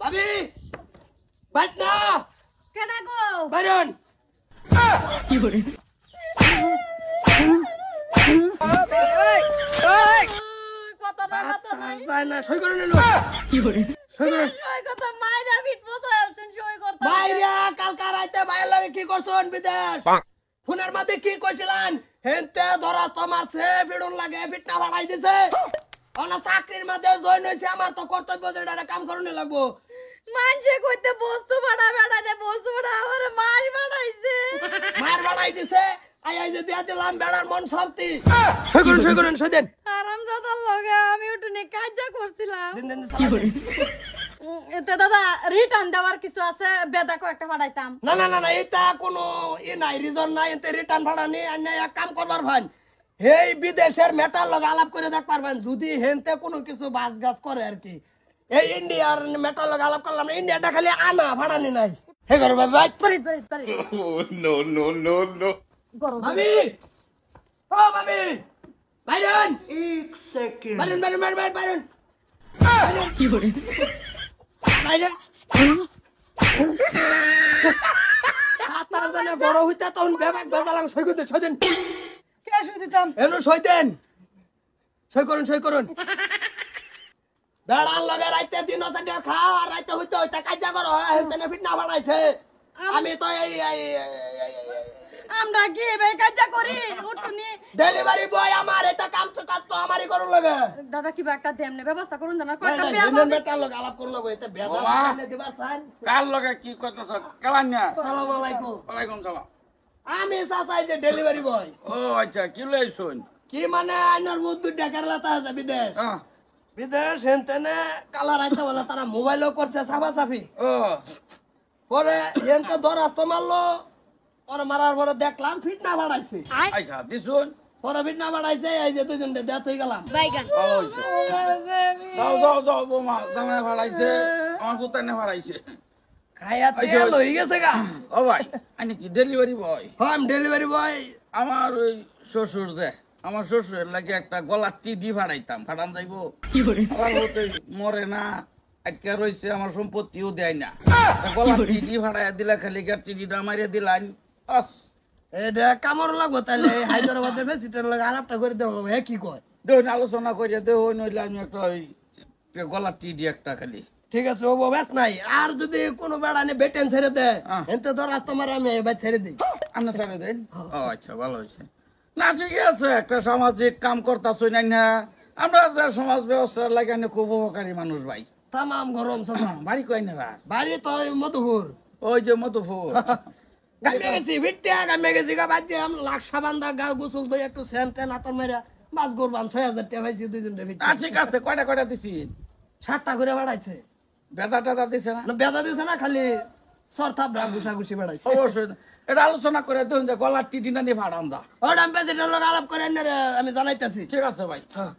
ভাবি বাইট না কেডা গো বাইরন কি করে কথা না কথা নাই না সই করে নিল কি করে সই করে সই কথা মাইরা বিট বসায় আছেন সই করতে বাইরা কালকা রাইতে বাইরে লাগে কি করছন বিদেশ ফোনের মধ্যে কি কইছিলেন হেনতে ধরা তো মারছে ফিডুন লাগে ফিটনা বাড়াই দিছে অনা চাকরির মধ্যে জয়েন হইছে আমার তো কর্তব্য যে এটা কাম করতে লাগবো মানছে কইতে বস্তু ভাড়া বেড়াতে বস্তু ভাড়া আমার মার বাড়াইছে মার বাড়াই দিছে আই আই যে দিয়া দিলাম বেড়ার মন শান্তি সই করুন সই দেন আরামজাদার লগে আমি ওটুনে কাজা করছিলাম দিন দিন কি করে এতে দাদা রিটার্ন দেওয়ার কিছু আছে বেদা কয়েকটা পাঠাইতাম না না না না এটা কোনো নাই রিজন নাই এতে রিটার্ন ভাড়া নেই আর এক কাম করবার ভান এই বিদেশের মেটার লগে আলাপ করে দেখ পারবেন যদি হেনতে কোনো কিছু বাস গাছ করে আর কি এই ইন্ডিয়ার মেটার লগে আলাপ করলাম না ইন্ডিয়াটা খালি আনা ভাড়া নি নাই হে করো ভাই পারি No. ভাবি ও ভাবি বাইরন এক সেকেন্ড বাইরন কি করে বাইরন হাতার জানে বড় হইতা তখন বেবাক বেজালাম সই করতে সই দেন কে সই দিতাম এনো সই দেন সই করুন বেড়ার লগে রাইতে দিন সাথে খাও আর রাইতে হইতে হইতে কাজা করো হেলতে ফিটনা বাড়াইছে আমি তো আমরা কি বে কাজা করি উঠুনি ডেলিভারি বয় আমার এটা কাম তো কাজ তো আমারই করুন লাগে দাদা কি একটা দেমনে ব্যবস্থা করুন না কয়টা না বিয়া মেটার লগে আলাপ করুন লাগে এটা বেদা দিবার চান কার লগে কি করতেছ কালান্যা আসসালামু আলাইকুম ওয়ালাইকুম সালাম আমি চাচাই যে ডেলিভারি বয় ও আচ্ছা কি লইছুন কি মানে আইনার বুদ্ধি টাকার লাতা আছে বিদেশ হ্যাঁ বিদেশ হেনতেনে কালার আইতে বলে তারা মোবাইলও করছে সাফাসাফি ও পরে হেনতে দরাস্ত মারলো পরে মারার পরে দেখলাম ফিটনা বাড়াইছে আচ্ছা দিছুন পরে ফিটনা বাড়াইছে এই যে দুজন দেয়াত হয়ে গেলাম বাইগান ভালো হইছে যাও বোমা জামাই ভাড়াইছে আমার পুতানে ভাড়াইছে খাইয়া তেল হয়ে গেছে গা ও ভাই আমি কি ডেলিভারি বয় আমি ডেলিভারি বয় আমার ওই শ্বশুর দে আমার শ্বশুরের লাগে একটা গলার টিডি ভাড়াইতাম ফাটান যাইবো কি করে আমার হতে মরে না আজকে রয়েছে আমার সম্পত্তিও দেয় না গলার টিডি ভাড়াইয়া দিলা খালি গার টিডিটা মারিয়া দিলাম বাস এটা কামড় লাগবো তাহলে হায়দ্রাবাদের প্রেসিডেন্ট লাগে আলাপটা করে দেবো হে কি কয় দেখুন আলোচনা করিয়া দেহ নইলে আমি একটা ওই গলার টিডি একটা খালি ঠিক আছে ও ব্যাস নাই আর যদি কোনো বেড়া নিয়ে বেটেন ছেড়ে দেয় এতে ধর তোমার আমি এবার ছেড়ে দিই আপনি ছেড়ে দেন ও আচ্ছা ভালো হয়েছে না ঠিকই আছে একটা সামাজিক কাম করতেছই না আমরা যে সমাজ ব্যবস্থার লাগে খুব উপকারী মানুষ ভাই তামাম গরম সামাম বাড়ি কই না বাড়ি তো ওই মধুপুর ওই যে মধুপুর গামে গেছি ভিট্টা গামে গেছি গা বাদ দিয়ে লাকসা বান্ধা গা গোসল দিয়ে একটু সেন্ট টেন আতর মেরা মাছ গোরবান 6000 টাকা পাইছি দুইজন ভিট্টা ঠিক আছে কয়টা দিছি 60টা করে বাড়াইছে বেদা টেদা দিছে না না বেদা দিছে না খালি সরথাপ ঘুষা ঘুষি বাড়াইছে অবশ্যই এটা আলোচনা করে দেখুন যে গলার টিডি না নিয়ে ভাড়ান দা ওটা প্রেসিডেন্ট লোক আলাপ করে আমি জানাইতেছি ঠিক আছে ভাই হ্যাঁ